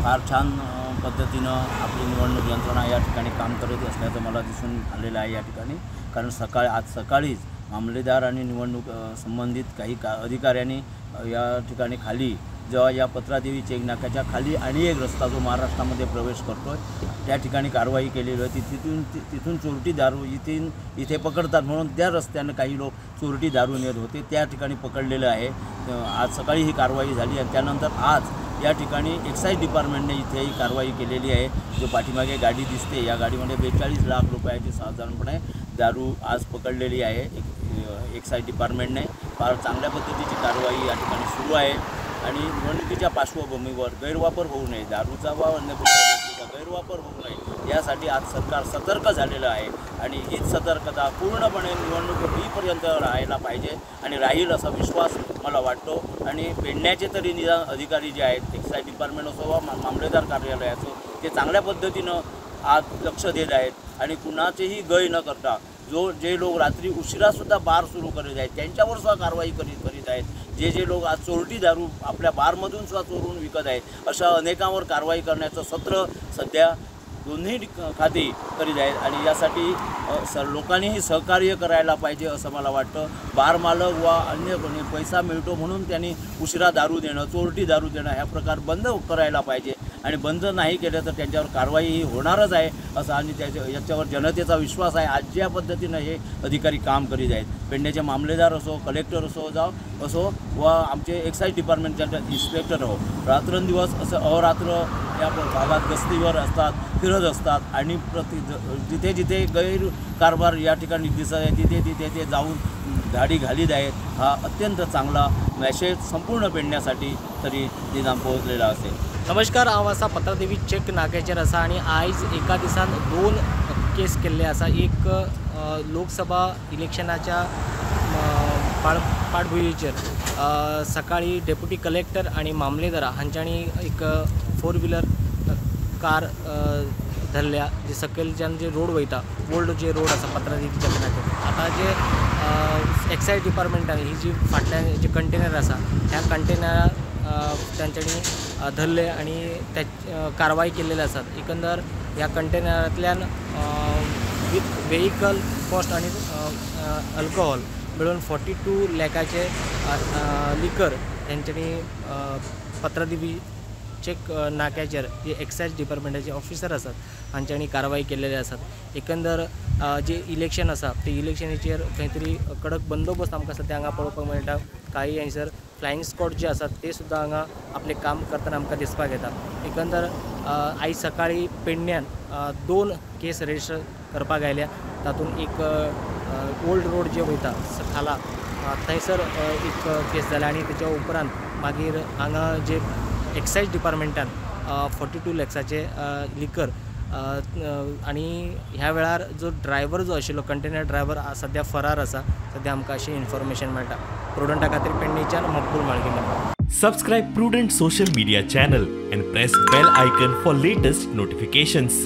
फार छान पद्धतीनं आपली निवडणूक यंत्रणा या ठिकाणी काम करत असल्याचं मला दिसून आलेलं आहे या ठिकाणी। कारण आज सकाळीच मामलेदार आणि निवडणूक संबंधित काही अधिकाऱ्यांनी या ठिकाणी खाली जेव्हा या पत्रादेवी चेक नाक्याच्या खाली आणि एक रस्ता जो महाराष्ट्रामध्ये प्रवेश करतो त्या ठिकाणी कारवाई केलेली होती। तिथून चोरटी दारू इथे पकडतात म्हणून त्या रस्त्याने काही लोक चोरटी दारू नेत होते, त्या ठिकाणी पकडलेलं आहे। आज सकाळी ही कारवाई झाली आणि त्यानंतर आज या ठिकाणी एक्साईज डिपार्टमेंटने इथे ही कारवाई केलेली आहे। जो पाठीमागे गाडी दिसते या गाडीमध्ये 42 लाख रुपयाची साधारणपणे दारू आज पकडलेली आहे एक्साईज डिपार्टमेंटने। फार चांगल्या पद्धतीची कारवाई या ठिकाणी सुरू आहे आणि निवडणुकीच्या पार्श्वभूमीवर गैरवापर होऊ नये, दारूचा वा अन्य कुठल्या गोष्टीचा गैरवापर होऊ नये यासाठी आज सरकार सतर्क झालेलं आहे आणि हीच सतर्कता पूर्णपणे निवडणूक होईपर्यंत राहायला पाहिजे आणि राहील असा विश्वास मला वाटतो। आणि पेडण्याचे तरी निदान अधिकारी जे आहेत एक्साईज डिपार्टमेंट असो वा मामलेदार कार्यालय असो ते चांगल्या पद्धतीनं आज लक्ष देत आहेत आणि कुणाचेही गय न करता जे लोक रात्री उशिरासुद्धा बार सुरू करीत आहेत त्यांच्यावर सुद्धा कारवाई करीत आहेत। जे लोक आज चोरटी दारू आपल्या बारमधून सुद्धा चोरून विकत आहेत अशा अनेकांवर कारवाई करण्याचं सत्र सध्या दोन्ही खाती करीत आहेत आणि यासाठी लोकांनीही सहकार्य करायला पाहिजे असं मला वाटतं। बार मालक वा अन्य कोणी पैसा मिळतो म्हणून त्यांनी उशिरा दारू देणं, चोरटी दारू देणं ह्या प्रकार बंद करायला पाहिजे आणि बंद नाही केलं तर त्यांच्यावर कारवाई ही होणारच आहे असं आणि याच्यावर जनतेचा विश्वास आहे। आज ज्या पद्धतीनं हे अधिकारी काम करीत आहेत, पेडण्याचे मामलेदार असो, कलेक्टर असो व आमचे एक्साईज डिपार्टमेंटचे इन्स्पेक्टर हो, रात्रंदिवस असं अहोरात्र या भागात गस्तीवर असतात, फिरत असतात आणि जिथे जिथे गैरकारभार या ठिकाणी दिसत आहे तिथे जाऊन गाडी घालीत आहेत। हा अत्यंत चांगला मेसेज संपूर्ण पेडण्यासाठी तरी निदान पोहोचलेला असेल। नमस्कार, हांव आसा पत्रादेवी चेक नाक्याचेर आसा आणि आयज एका दिसान 2 केस केल्ले आसा। एक लोकसभा इलेक्शनाच्या पाठभुंयेचेर सकाळी डेप्युटी कलेक्टर आणि मामलेदार हांच्यांनी एक 4 व्हीलर कार धरल्या जे सकयलच्यान जे रोड वयता ओल्ड जे रोड आसा पत्रादेवी चेक नाक्याचेर। आता जे एक्साईज डिपार्टमेंटान ही जी फाटल्यान जे कंटेनर आसा ह्या कंटेनराक तांच्यांनी धरले आणि त्या कारवाई केलेले आसात। एकंदर ह्या कंटेनरांतल्यान विथ व्हेकल कॉस्ट आणि अल्कोहोल मिळून 42 लाखाचे लिकर तांच्यांनी पत्रादेवी चेक नाक्याचेर जे एक्साईज डिपार्टमेंटाचे ऑफिसर आसात हांच्यांनी कारवाई केलेले आसात। एकंदर जे इलेक्शन आसा ते इलेक्शनाचेर खंय तरी कडक बंदोबस्त आमकां सद्या हांगा पळोवपाक मेळटा। काही हांगसर फ्लायंग स्क्वॉड जे आसात ते सुद्दां हांगा आपले काम करतना आमकां दिसपाक येता। एकंदर आयज सकाळी पेडण्यान 2 केस रजिस्टर करपाक आयल्या, तातूंत एक ओल्ड रोड जे वयता खाला थंयसर एक केस जाला आणि तेच्या उपरांत मागीर हांगा जे एक्साईज डिपार्टमेंटान 42 लॅक्साचे लिकर आणि ह्या वेळार जो ड्रायव्हर जो आशिल्लो कंटेनर ड्रायव्हर सध्या फरार आसा, सध्या आमकां अशी इन्फॉर्मेशन मेळटा। प्रुडंटा खातीर पेडणेच्यान मकबूल Malgi. Subscribe Prudent social media channel and press bell icon for latest notifications.